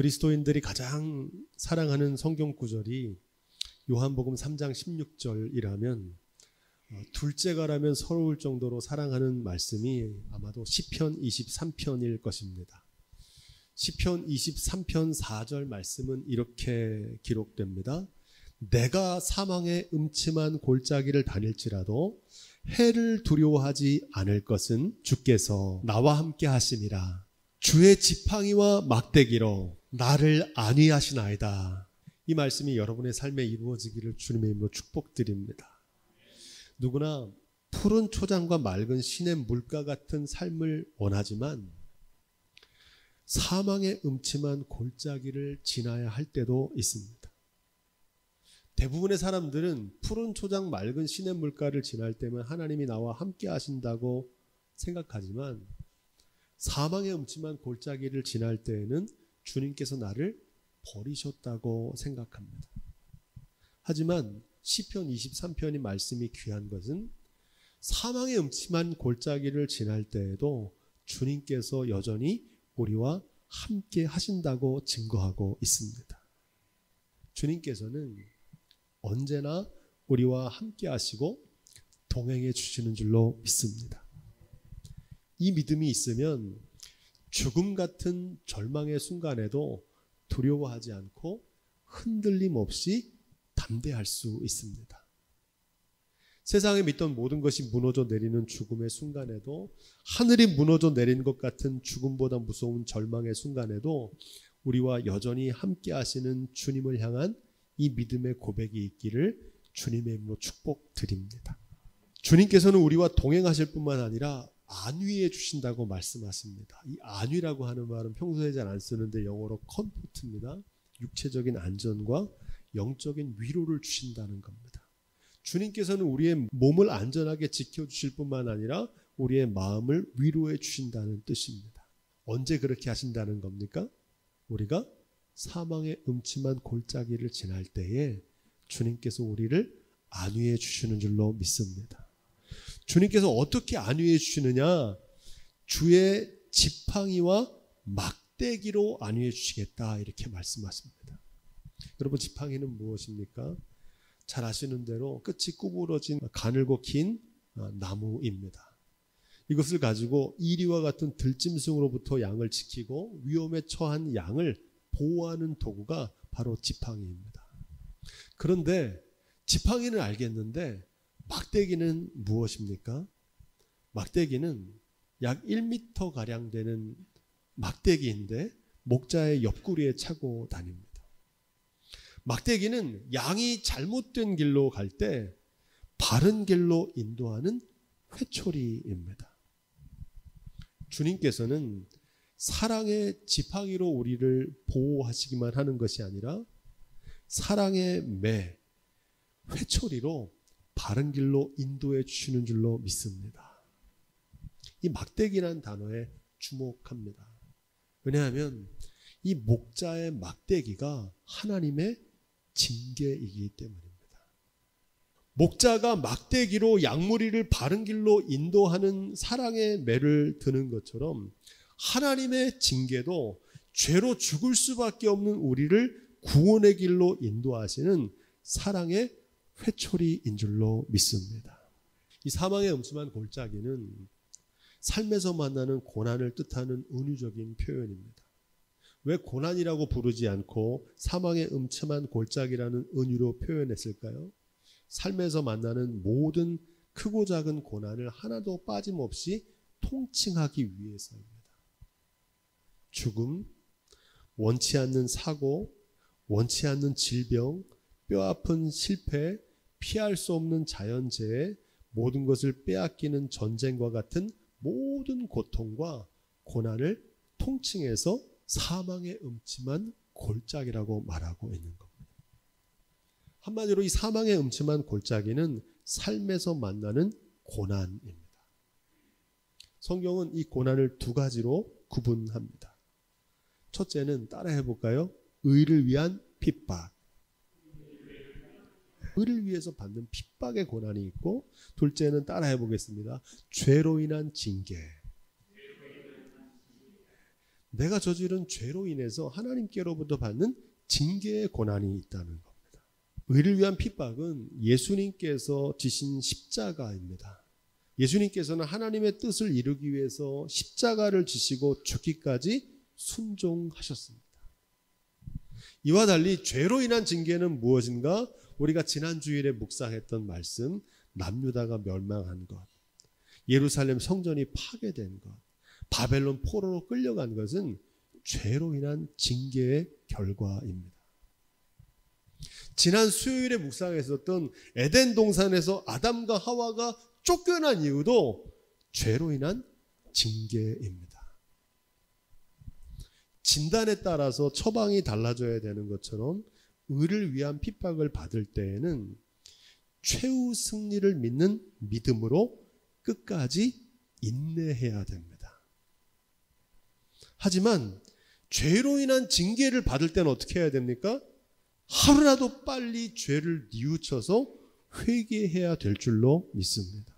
그리스도인들이 가장 사랑하는 성경 구절이 요한복음 3장 16절이라면 둘째가라면 서러울 정도로 사랑하는 말씀이 아마도 시편 23편일 것입니다. 시편 23편 4절 말씀은 이렇게 기록됩니다. 내가 사망의 음침한 골짜기를 다닐지라도 해를 두려워하지 않을 것은 주께서 나와 함께 하심이라. 주의 지팡이와 막대기로 나를 안위하시나이다. 이 말씀이 여러분의 삶에 이루어지기를 주님의 이름으로 축복드립니다. 누구나 푸른 초장과 맑은 시냇 물가 같은 삶을 원하지만 사망의 음침한 골짜기를 지나야 할 때도 있습니다. 대부분의 사람들은 푸른 초장 맑은 시냇 물가를 지날 때면 하나님이 나와 함께 하신다고 생각하지만 사망의 음침한 골짜기를 지날 때에는 주님께서 나를 버리셨다고 생각합니다. 하지만 시편 23편의 말씀이 귀한 것은 사망의 음침한 골짜기를 지날 때에도 주님께서 여전히 우리와 함께 하신다고 증거하고 있습니다. 주님께서는 언제나 우리와 함께 하시고 동행해 주시는 줄로 믿습니다. 이 믿음이 있으면 죽음 같은 절망의 순간에도 두려워하지 않고 흔들림 없이 담대할 수 있습니다. 세상에 믿던 모든 것이 무너져 내리는 죽음의 순간에도, 하늘이 무너져 내리는 것 같은 죽음보다 무서운 절망의 순간에도 우리와 여전히 함께 하시는 주님을 향한 이 믿음의 고백이 있기를 주님의 이름으로 축복드립니다. 주님께서는 우리와 동행하실 뿐만 아니라 안위해 주신다고 말씀하십니다. 이 안위라고 하는 말은 평소에 잘 안 쓰는데 영어로 컴포트입니다. 육체적인 안전과 영적인 위로를 주신다는 겁니다. 주님께서는 우리의 몸을 안전하게 지켜주실 뿐만 아니라 우리의 마음을 위로해 주신다는 뜻입니다. 언제 그렇게 하신다는 겁니까? 우리가 사망의 음침한 골짜기를 지날 때에 주님께서 우리를 안위해 주시는 줄로 믿습니다. 주님께서 어떻게 안위해 주시느냐? 주의 지팡이와 막대기로 안위해 주시겠다, 이렇게 말씀하십니다. 여러분, 지팡이는 무엇입니까? 잘 아시는 대로 끝이 구부러진 가늘고 긴 나무입니다. 이것을 가지고 이리와 같은 들짐승으로부터 양을 지키고 위험에 처한 양을 보호하는 도구가 바로 지팡이입니다. 그런데 지팡이는 알겠는데 막대기는 무엇입니까? 막대기는 약 1m가량 되는 막대기인데 목자의 옆구리에 차고 다닙니다. 막대기는 양이 잘못된 길로 갈 때 바른 길로 인도하는 회초리입니다. 주님께서는 사랑의 지팡이로 우리를 보호하시기만 하는 것이 아니라 사랑의 매, 회초리로 바른 길로 인도해 주시는 줄로 믿습니다. 이 막대기라는 단어에 주목합니다. 왜냐하면 이 목자의 막대기가 하나님의 징계이기 때문입니다. 목자가 막대기로 양무리를 바른 길로 인도하는 사랑의 매를 드는 것처럼 하나님의 징계도 죄로 죽을 수밖에 없는 우리를 구원의 길로 인도하시는 사랑의 회초리인 줄로 믿습니다. 이 사망의 음침한 골짜기는 삶에서 만나는 고난을 뜻하는 은유적인 표현입니다. 왜 고난이라고 부르지 않고 사망의 음침한 골짜기라는 은유로 표현했을까요? 삶에서 만나는 모든 크고 작은 고난을 하나도 빠짐없이 통칭하기 위해서입니다. 죽음, 원치 않는 사고, 원치 않는 질병, 뼈아픈 실패, 피할 수 없는 자연재해, 모든 것을 빼앗기는 전쟁과 같은 모든 고통과 고난을 통칭해서 사망의 음침한 골짜기라고 말하고 있는 겁니다. 한마디로 이 사망의 음침한 골짜기는 삶에서 만나는 고난입니다. 성경은 이 고난을 두 가지로 구분합니다. 첫째는 따라해 볼까요? 의를 위한 핍박. 의를 위해서 받는 핍박의 고난이 있고, 둘째는 따라해 보겠습니다. 죄로 인한 징계. 내가 저지른 죄로 인해서 하나님께로부터 받는 징계의 고난이 있다는 겁니다. 의를 위한 핍박은 예수님께서 지신 십자가입니다. 예수님께서는 하나님의 뜻을 이루기 위해서 십자가를 지시고 죽기까지 순종하셨습니다. 이와 달리 죄로 인한 징계는 무엇인가? 우리가 지난 주일에 묵상했던 말씀, 남유다가 멸망한 것, 예루살렘 성전이 파괴된 것, 바벨론 포로로 끌려간 것은 죄로 인한 징계의 결과입니다. 지난 수요일에 묵상했었던 에덴 동산에서 아담과 하와가 쫓겨난 이유도 죄로 인한 징계입니다. 진단에 따라서 처방이 달라져야 되는 것처럼 의를 위한 핍박을 받을 때에는 최후 승리를 믿는 믿음으로 끝까지 인내해야 됩니다. 하지만 죄로 인한 징계를 받을 때는 어떻게 해야 됩니까? 하루라도 빨리 죄를 뉘우쳐서 회개해야 될 줄로 믿습니다.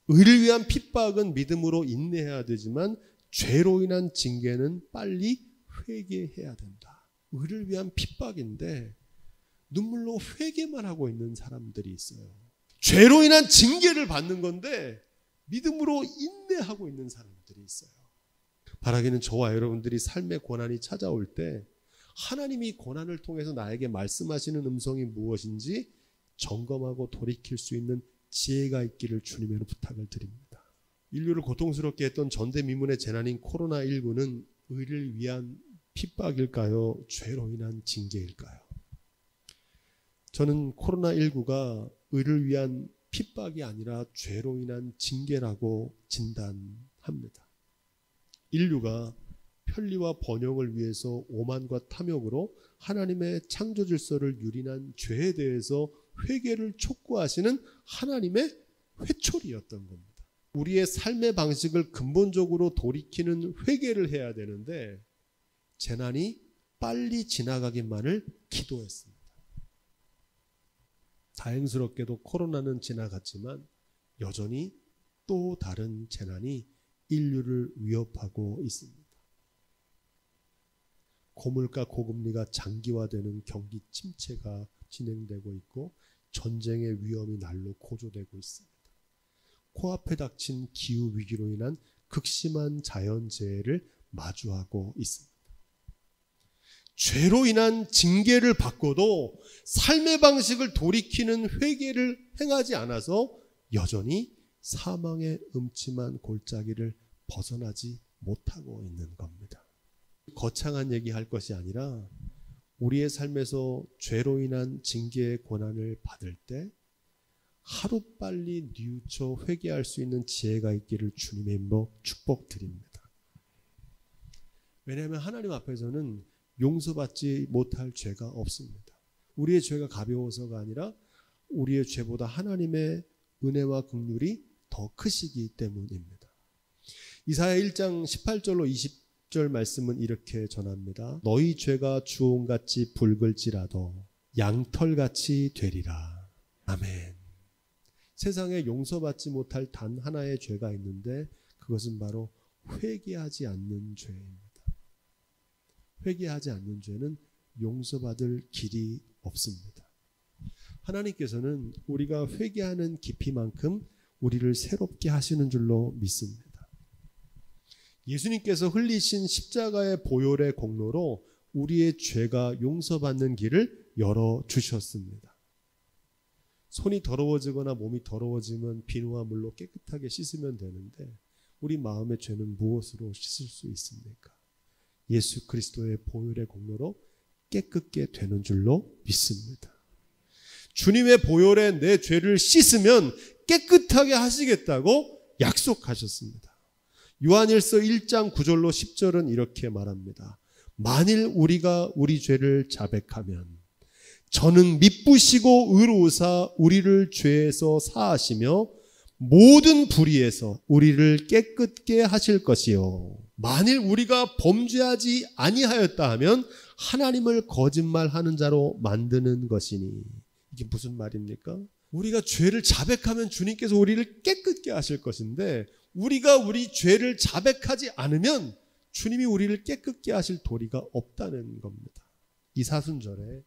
의를 위한 핍박은 믿음으로 인내해야 되지만 죄로 인한 징계는 빨리 회개해야 된다. 의를 위한 핍박인데 눈물로 회개만 하고 있는 사람들이 있어요. 죄로 인한 징계를 받는 건데 믿음으로 인내하고 있는 사람들이 있어요. 바라기는 저와 여러분들이 삶의 고난이 찾아올 때 하나님이 고난을 통해서 나에게 말씀하시는 음성이 무엇인지 점검하고 돌이킬 수 있는 지혜가 있기를 주님으로 부탁을 드립니다. 인류를 고통스럽게 했던 전대미문의 재난인 코로나19는 의를 위한 핍박일까요? 죄로 인한 징계일까요? 저는 코로나19가 의를 위한 핍박이 아니라 죄로 인한 징계라고 진단합니다. 인류가 편리와 번영을 위해서 오만과 탐욕으로 하나님의 창조 질서를 유린한 죄에 대해서 회개를 촉구하시는 하나님의 회초리였던 겁니다. 우리의 삶의 방식을 근본적으로 돌이키는 회개를 해야 되는데 재난이 빨리 지나가기만을 기도했습니다. 다행스럽게도 코로나는 지나갔지만 여전히 또 다른 재난이 인류를 위협하고 있습니다. 고물가 고금리가 장기화되는 경기 침체가 진행되고 있고 전쟁의 위험이 날로 고조되고 있습니다. 코앞에 닥친 기후위기로 인한 극심한 자연재해를 마주하고 있습니다. 죄로 인한 징계를 받고도 삶의 방식을 돌이키는 회개를 행하지 않아서 여전히 사망의 음침한 골짜기를 벗어나지 못하고 있는 겁니다. 거창한 얘기할 것이 아니라 우리의 삶에서 죄로 인한 징계의 고난을 받을 때 하루빨리 뉘우쳐 회개할 수 있는 지혜가 있기를 주님의 이름으로 축복드립니다. 왜냐하면 하나님 앞에서는 용서받지 못할 죄가 없습니다. 우리의 죄가 가벼워서가 아니라 우리의 죄보다 하나님의 은혜와 긍휼이 더 크시기 때문입니다. 이사야 1장 18절로 20절 말씀은 이렇게 전합니다. 너희 죄가 주홍같이 붉을지라도 양털같이 되리라. 아멘. 세상에 용서받지 못할 단 하나의 죄가 있는데 그것은 바로 회개하지 않는 죄입니다. 회개하지 않는 죄는 용서받을 길이 없습니다. 하나님께서는 우리가 회개하는 깊이만큼 우리를 새롭게 하시는 줄로 믿습니다. 예수님께서 흘리신 십자가의 보혈의 공로로 우리의 죄가 용서받는 길을 열어주셨습니다. 손이 더러워지거나 몸이 더러워지면 비누와 물로 깨끗하게 씻으면 되는데 우리 마음의 죄는 무엇으로 씻을 수 있습니까? 예수 그리스도의 보혈의 공로로 깨끗게 되는 줄로 믿습니다. 주님의 보혈에 내 죄를 씻으면 깨끗하게 하시겠다고 약속하셨습니다. 요한일서 1장 9절로 10절은 이렇게 말합니다. 만일 우리가 우리 죄를 자백하면 저는 미쁘시고 의로우사 우리를 죄에서 사하시며 모든 불의에서 우리를 깨끗게 하실 것이요 만일 우리가 범죄하지 아니하였다 하면 하나님을 거짓말하는 자로 만드는 것이니. 이게 무슨 말입니까? 우리가 죄를 자백하면 주님께서 우리를 깨끗게 하실 것인데 우리가 우리 죄를 자백하지 않으면 주님이 우리를 깨끗게 하실 도리가 없다는 겁니다. 이 사순절에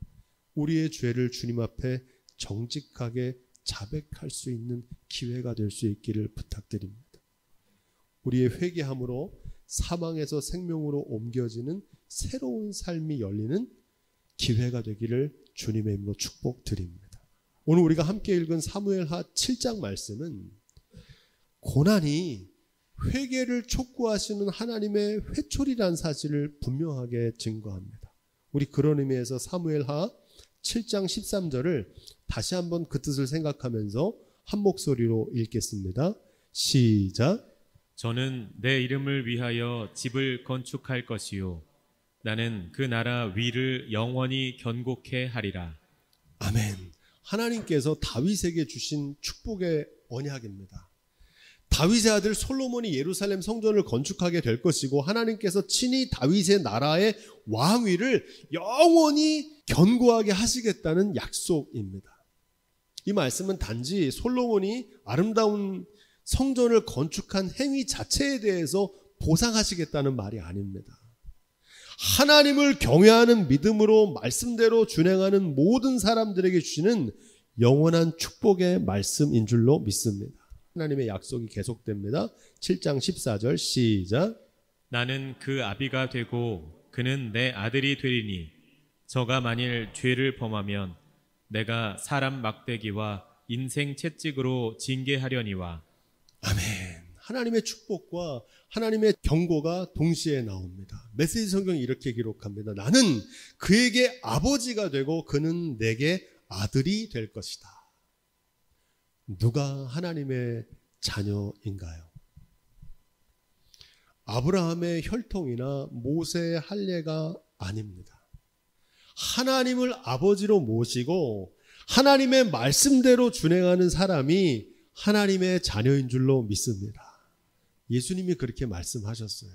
우리의 죄를 주님 앞에 정직하게 자백할 수 있는 기회가 될 수 있기를 부탁드립니다. 우리의 회개함으로 사망에서 생명으로 옮겨지는 새로운 삶이 열리는 기회가 되기를 주님의 이름으로 축복드립니다. 오늘 우리가 함께 읽은 사무엘하 7장 말씀은 고난이 회개를 촉구하시는 하나님의 회초리라는 사실을 분명하게 증거합니다. 우리 그런 의미에서 사무엘하 7장 13절을 다시 한번 그 뜻을 생각하면서 한 목소리로 읽겠습니다. 시작. 저는 내 이름을 위하여 집을 건축할 것이요 나는 그 나라 위를 영원히 견고케 하리라. 아멘. 하나님께서 다윗에게 주신 축복의 언약입니다. 다윗의 아들 솔로몬이 예루살렘 성전을 건축하게 될 것이고 하나님께서 친히 다윗의 나라의 왕위를 영원히 견고하게 하시겠다는 약속입니다. 이 말씀은 단지 솔로몬이 아름다운 성전을 건축한 행위 자체에 대해서 보상하시겠다는 말이 아닙니다. 하나님을 경외하는 믿음으로 말씀대로 준행하는 모든 사람들에게 주시는 영원한 축복의 말씀인 줄로 믿습니다. 하나님의 약속이 계속됩니다. 7장 14절 시작. 나는 그 아비가 되고 그는 내 아들이 되리니 저가 만일 죄를 범하면 내가 사람 막대기와 인생 채찍으로 징계하려니와. 아멘. 하나님의 축복과 하나님의 경고가 동시에 나옵니다. 메시지 성경이 이렇게 기록합니다. 나는 그에게 아버지가 되고 그는 내게 아들이 될 것이다. 누가 하나님의 자녀인가요? 아브라함의 혈통이나 모세의 할례가 아닙니다. 하나님을 아버지로 모시고 하나님의 말씀대로 준행하는 사람이 하나님의 자녀인 줄로 믿습니다. 예수님이 그렇게 말씀하셨어요.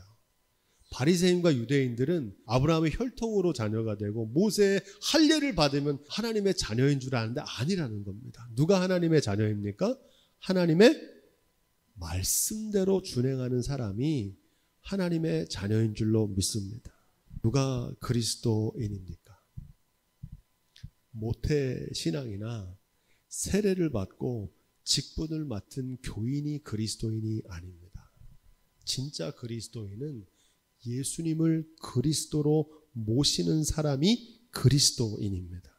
바리새인과 유대인들은 아브라함의 혈통으로 자녀가 되고 모세의 할례를 받으면 하나님의 자녀인 줄 아는데 아니라는 겁니다. 누가 하나님의 자녀입니까? 하나님의 말씀대로 준행하는 사람이 하나님의 자녀인 줄로 믿습니다. 누가 그리스도인입니까? 모태 신앙이나 세례를 받고 직분을 맡은 교인이 그리스도인이 아닙니다. 진짜 그리스도인은 예수님을 그리스도로 모시는 사람이 그리스도인입니다.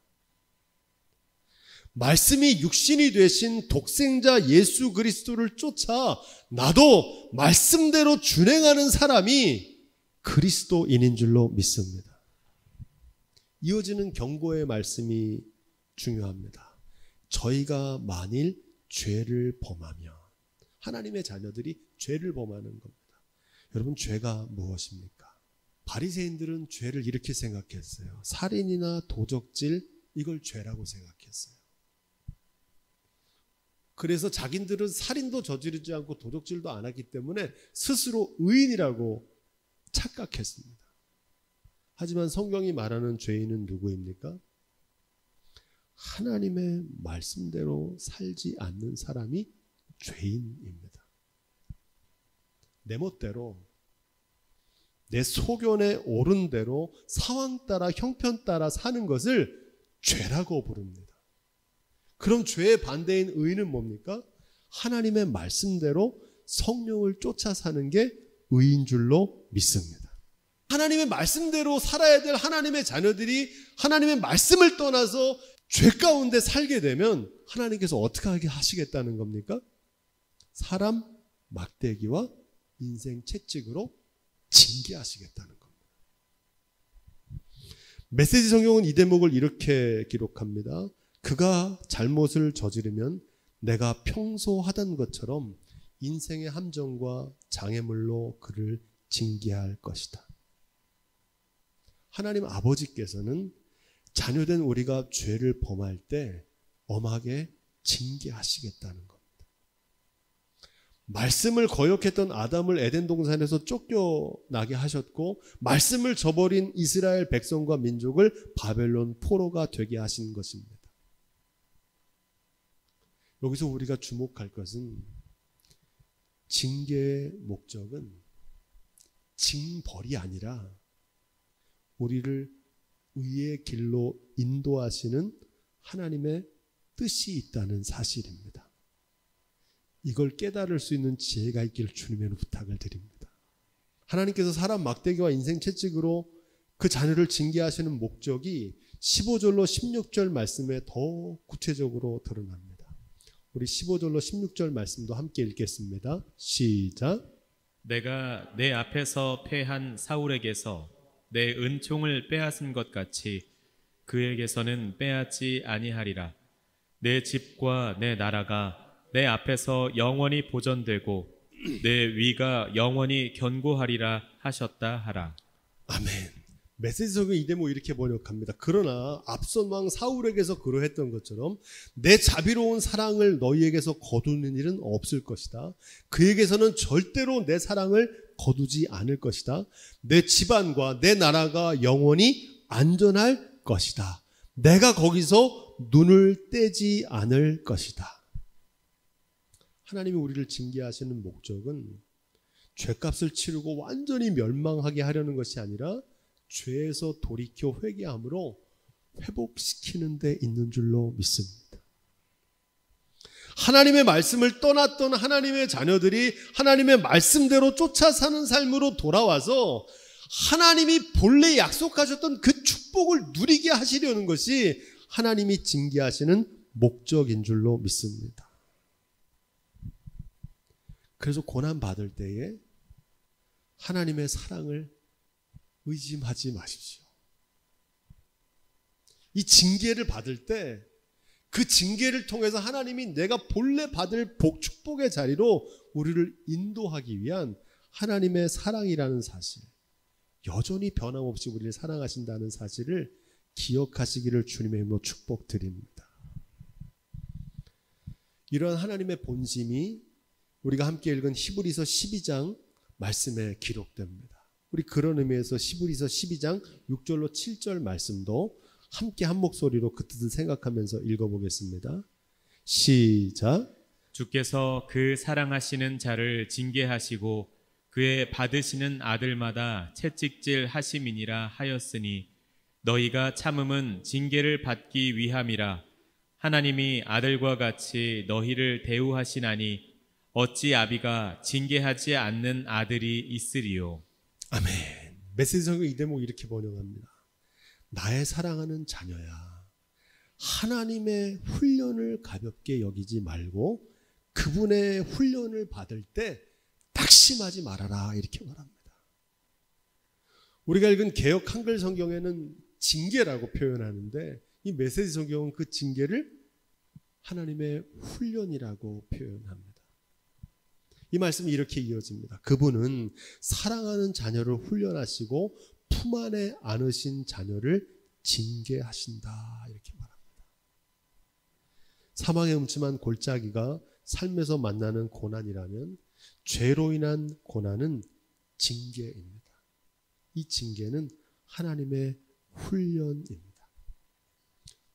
말씀이 육신이 되신 독생자 예수 그리스도를 쫓아 나도 말씀대로 준행하는 사람이 그리스도인인 줄로 믿습니다. 이어지는 경고의 말씀이 중요합니다. 저희가 만일 죄를 범하면, 하나님의 자녀들이 죄를 범하는 겁니다. 여러분, 죄가 무엇입니까? 바리새인들은 죄를 이렇게 생각했어요. 살인이나 도적질, 이걸 죄라고 생각했어요. 그래서 자기들은 살인도 저지르지 않고 도적질도 안 하기 때문에 스스로 의인이라고 착각했습니다. 하지만 성경이 말하는 죄인은 누구입니까? 하나님의 말씀대로 살지 않는 사람이 죄인입니다. 내 멋대로 내 소견에 옳은 대로 상황 따라 형편 따라 사는 것을 죄라고 부릅니다. 그럼 죄의 반대인 의는 뭡니까? 하나님의 말씀대로 성령을 쫓아 사는 게 의인 줄로 믿습니다. 하나님의 말씀대로 살아야 될 하나님의 자녀들이 하나님의 말씀을 떠나서 죄 가운데 살게 되면 하나님께서 어떻게 하게 하시겠다는 겁니까? 사람 막대기와 인생 채찍으로 징계하시겠다는 겁니다. 메시지 성경은 이 대목을 이렇게 기록합니다. 그가 잘못을 저지르면 내가 평소 하던 것처럼 인생의 함정과 장애물로 그를 징계할 것이다. 하나님 아버지께서는 자녀된 우리가 죄를 범할 때 엄하게 징계하시겠다는 겁니다. 말씀을 거역했던 아담을 에덴 동산에서 쫓겨나게 하셨고 말씀을 저버린 이스라엘 백성과 민족을 바벨론 포로가 되게 하신 것입니다. 여기서 우리가 주목할 것은 징계의 목적은 징벌이 아니라 우리를 의의 길로 인도하시는 하나님의 뜻이 있다는 사실입니다. 이걸 깨달을 수 있는 지혜가 있기를 주님의 부탁을 드립니다. 하나님께서 사람 막대기와 인생 채찍으로 그 자녀를 징계하시는 목적이 15절로 16절 말씀에 더 구체적으로 드러납니다. 우리 15절로 16절 말씀도 함께 읽겠습니다. 시작. 내가 내 앞에서 패한 사울에게서 내 은총을 빼앗은 것 같이 그에게서는 빼앗지 아니하리라. 내 집과 내 나라가 내 앞에서 영원히 보존되고 내 위가 영원히 견고하리라 하셨다 하라. 아멘. 메시지 성경 이 대목 이렇게 번역합니다. 그러나 앞선 왕 사울에게서 그러했던 것처럼 내 자비로운 사랑을 너희에게서 거두는 일은 없을 것이다. 그에게서는 절대로 내 사랑을 거두지 않을 것이다. 내 집안과 내 나라가 영원히 안전할 것이다. 내가 거기서 눈을 떼지 않을 것이다. 하나님이 우리를 징계하시는 목적은 죄값을 치르고 완전히 멸망하게 하려는 것이 아니라 죄에서 돌이켜 회개함으로 회복시키는 데 있는 줄로 믿습니다. 하나님의 말씀을 떠났던 하나님의 자녀들이 하나님의 말씀대로 쫓아 사는 삶으로 돌아와서 하나님이 본래 약속하셨던 그 축복을 누리게 하시려는 것이 하나님이 징계하시는 목적인 줄로 믿습니다. 그래서 고난 받을 때에 하나님의 사랑을 의심하지 마십시오. 이 징계를 받을 때 그 징계를 통해서 하나님이 내가 본래 받을 축복의 자리로 우리를 인도하기 위한 하나님의 사랑이라는 사실, 여전히 변함없이 우리를 사랑하신다는 사실을 기억하시기를 주님의 이름으로 축복드립니다. 이러한 하나님의 본심이 우리가 함께 읽은 히브리서 12장 말씀에 기록됩니다. 우리 그런 의미에서 히브리서 12장 6절로 7절 말씀도 함께 한 목소리로 그 뜻을 생각하면서 읽어보겠습니다. 시작. 주께서 그 사랑하시는 자를 징계하시고 그의 받으시는 아들마다 채찍질 하심이니라 하였으니 너희가 참음은 징계를 받기 위함이라. 하나님이 아들과 같이 너희를 대우하시나니 어찌 아비가 징계하지 않는 아들이 있으리요. 아멘. 메시지 성경 이 대목 이렇게 번역합니다. 나의 사랑하는 자녀야, 하나님의 훈련을 가볍게 여기지 말고 그분의 훈련을 받을 때 낙심하지 말아라, 이렇게 말합니다. 우리가 읽은 개역 한글 성경에는 징계라고 표현하는데 이 메시지 성경은 그 징계를 하나님의 훈련이라고 표현합니다. 이 말씀이 이렇게 이어집니다. 그분은 사랑하는 자녀를 훈련하시고 품 안에 안으신 자녀를 징계하신다, 이렇게 말합니다. 사망의 음침한 골짜기가 삶에서 만나는 고난이라면 죄로 인한 고난은 징계입니다. 이 징계는 하나님의 훈련입니다.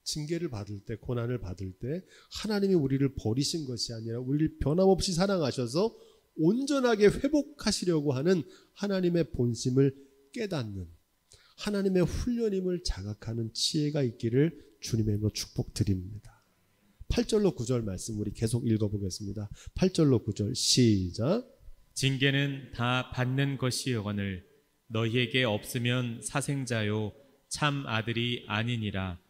징계를 받을 때, 고난을 받을 때 하나님이 우리를 버리신 것이 아니라 우리를 변함없이 사랑하셔서 온전하게 회복하시려고 하는 하나님의 본심을 깨닫는 하나님의 훈련임을 자각하는 지혜가 있기를 주님의 이름으로 축복드립니다. 8절로 9절 말씀 우리 계속 읽어보겠습니다. 8절로 9절 시작. 징계는 다 받는 것이거늘 너희에게 없으면 사생자요 참 아들이 아니니라.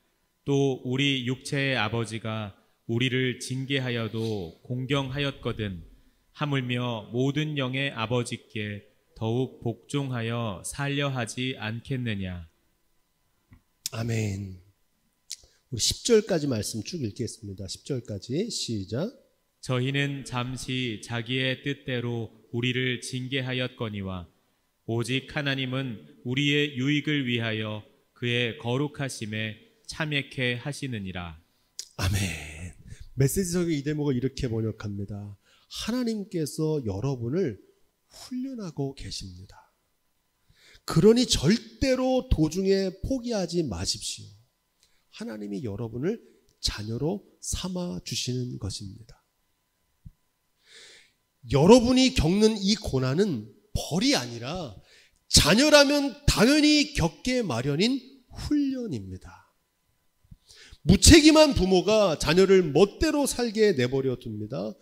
또 우리 육체의 아버지가 우리를 징계하여도 공경하였거든 하물며 모든 영의 아버지께 더욱 복종하여 살려하지 않겠느냐. 아멘. 우리 10절까지 말씀 쭉 읽겠습니다. 10절까지 시작. 저희는 잠시 자기의 뜻대로 우리를 징계하였거니와 오직 하나님은 우리의 유익을 위하여 그의 거룩하심에 참여케 하시느니라. 아멘. 메시지 성경 이 대목을 이렇게 번역합니다. 하나님께서 여러분을 훈련하고 계십니다. 그러니 절대로 도중에 포기하지 마십시오. 하나님이 여러분을 자녀로 삼아 주시는 것입니다. 여러분이 겪는 이 고난은 벌이 아니라 자녀라면 당연히 겪게 마련인 훈련입니다. 무책임한 부모가 자녀를 멋대로 살게 내버려 둡니다.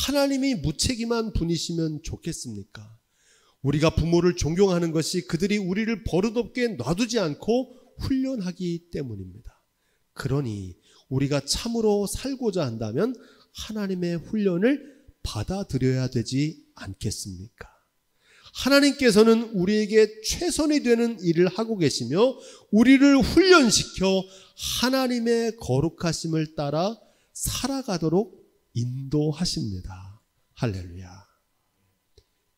하나님이 무책임한 분이시면 좋겠습니까? 우리가 부모를 존경하는 것이 그들이 우리를 버릇없게 놔두지 않고 훈련하기 때문입니다. 그러니 우리가 참으로 살고자 한다면 하나님의 훈련을 받아들여야 되지 않겠습니까? 하나님께서는 우리에게 최선이 되는 일을 하고 계시며 우리를 훈련시켜 하나님의 거룩하심을 따라 살아가도록 인도하십니다. 할렐루야.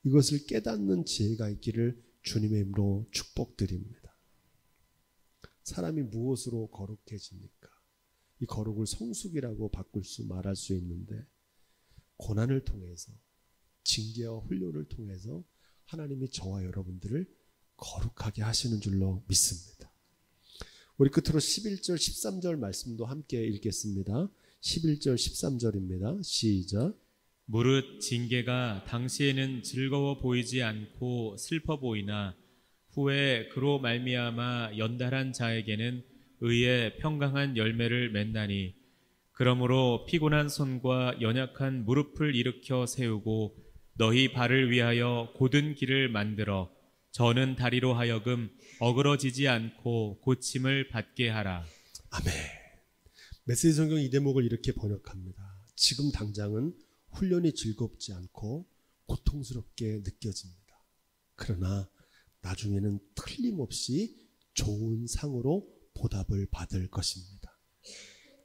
이것을 깨닫는 지혜가 있기를 주님의 이름으로 축복드립니다. 사람이 무엇으로 거룩해집니까? 이 거룩을 성숙이라고 말할 수 있는데 고난을 통해서 징계와 훈련을 통해서 하나님이 저와 여러분들을 거룩하게 하시는 줄로 믿습니다. 우리 끝으로 11절 13절 말씀도 함께 읽겠습니다. 11절 13절입니다. 시작. 무릇 징계가 당시에는 즐거워 보이지 않고 슬퍼 보이나 후에 그로 말미암아 연달한 자에게는 의의 평강한 열매를 맺나니 그러므로 피곤한 손과 연약한 무릎을 일으켜 세우고 너희 발을 위하여 곧은 길을 만들어 저는 다리로 하여금 어그러지지 않고 고침을 받게 하라. 아멘. 메시지 성경 이 대목을 이렇게 번역합니다. 지금 당장은 훈련이 즐겁지 않고 고통스럽게 느껴집니다. 그러나 나중에는 틀림없이 좋은 상으로 보답을 받을 것입니다.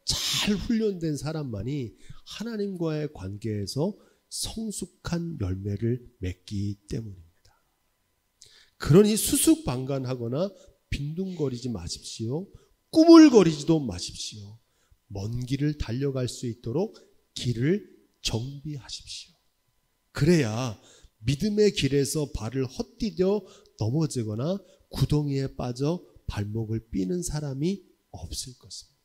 잘 훈련된 사람만이 하나님과의 관계에서 성숙한 열매를 맺기 때문입니다. 그러니 수수방관하거나 빈둥거리지 마십시오. 꾸물거리지도 마십시오. 먼 길을 달려갈 수 있도록 길을 정비하십시오. 그래야 믿음의 길에서 발을 헛디뎌 넘어지거나 구덩이에 빠져 발목을 삐는 사람이 없을 것입니다.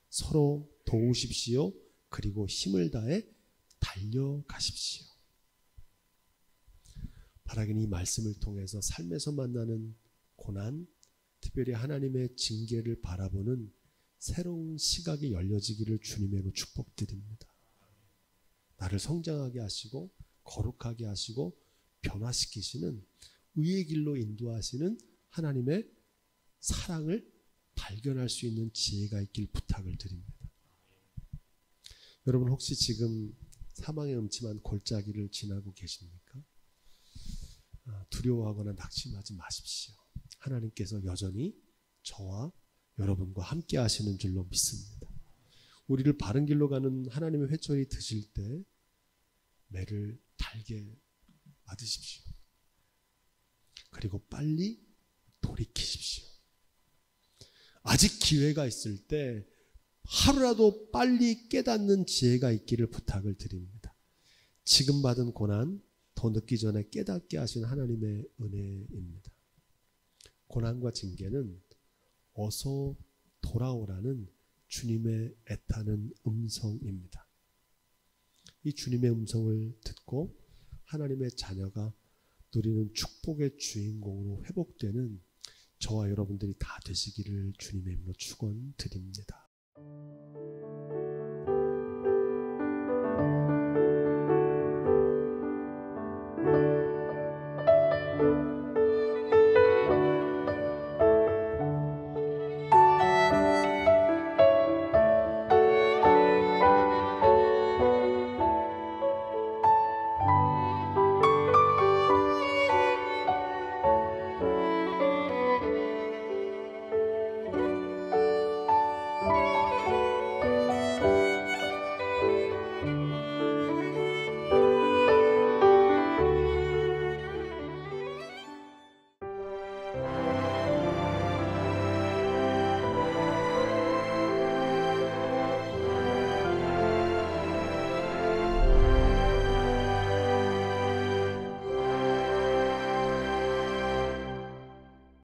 서로 도우십시오. 그리고 힘을 다해 달려가십시오. 바라기는 이 말씀을 통해서 삶에서 만나는 고난, 특별히 하나님의 징계를 바라보는 새로운 시각이 열려지기를 주님으로 축복드립니다. 나를 성장하게 하시고 거룩하게 하시고 변화시키시는 의의 길로 인도하시는 하나님의 사랑을 발견할 수 있는 지혜가 있길 부탁을 드립니다. 여러분 혹시 지금 사망의 음침한 골짜기를 지나고 계십니까? 두려워하거나 낙심하지 마십시오. 하나님께서 여전히 저와 여러분과 함께 하시는 줄로 믿습니다. 우리를 바른 길로 가는 하나님의 회초리 드실 때 매를 달게 맞으십시오. 그리고 빨리 돌이키십시오. 아직 기회가 있을 때 하루라도 빨리 깨닫는 지혜가 있기를 부탁을 드립니다. 지금 받은 고난 더 늦기 전에 깨닫게 하신 하나님의 은혜입니다. 고난과 징계는 어서 돌아오라는 주님의 애타는 음성입니다. 이 주님의 음성을 듣고 하나님의 자녀가 누리는 축복의 주인공으로 회복되는 저와 여러분들이 다 되시기를 주님의 이름으로 축원드립니다.